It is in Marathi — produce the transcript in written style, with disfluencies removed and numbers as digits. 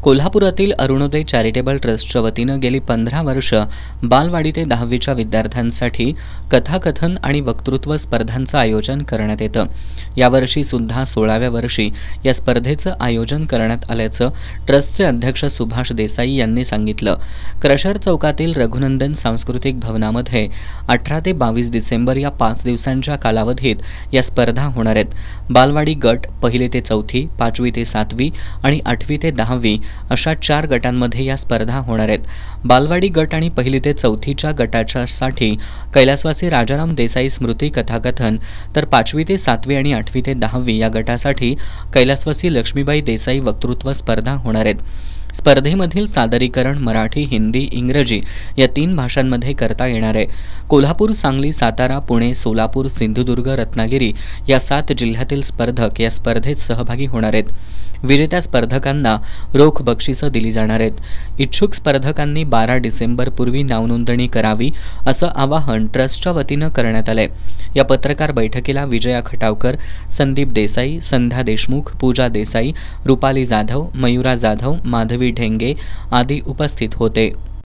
कोल्हापुरातील अरुणोदय चॅरिटेबल ट्रस्टच्या वतीनं गेली 15 वर्ष बालवाडी ते 10वीच्या विद्यार्थ्यांसाठी कथाकथन आणि वक्तृत्व स्पर्धांचं आयोजन करण्यात येतं। यावर्षी सुद्धा 16व्या वर्षी या स्पर्धेचं आयोजन करण्यात आल्याचं ट्रस्टचे अध्यक्ष सुभाष देसाई यांनी सांगितलं। क्रशर चौकातील रघुनंदन सांस्कृतिक भवनामध्ये 18 ते 22 डिसेंबर या 5 दिवसांच्या कालावधीत या स्पर्धा होणार आहेत। बालवाडी गट 1 ते 4, 5वी ते 7वी आणि 8वी ते 10वी अशा 4 गटांमध्ये या स्पर्धा होणार आहेत। बालवाडी गट आणि 1 ते 4च्या गटाच्यासाठी कैलासवासी राजाराम देसाई स्मृती कथाकथन, तर 5वी ते 7वी आणि 8वी ते 10वी या गटासाठी कैलासवासी लक्ष्मीबाई देसाई वक्तृत्व स्पर्धा होणार आहेत। स्पर्धेमधील सादरीकरण मराठी, हिंदी, इंग्रजी या 3 भाषांमध्ये करता येणार आहे। कोल्हापूर, सांगली, सातारा, पुणे, सोलापूर, सिंधुदुर्ग, रत्नागिरी या 7 जिल्ह्यातील स्पर्धक या स्पर्धेत सहभागी होणार आहेत। विजेत्या स्पर्धकांना रोख बक्षिसं दिली जाणार आहेत। इच्छुक स्पर्धकांनी 12 डिसेंबरपूर्वी नावनोंदणी करावी असं आवाहन ट्रस्टच्या वतीनं करण्यात आलंय। या पत्रकार बैठकीला विजया खटावकर, संदीप देसाई, संध्या देशमुख, पूजा देसाई, रुपाली जाधव, मयुरा जाधव, माधवी ढेंगे आदी उपस्थित होते।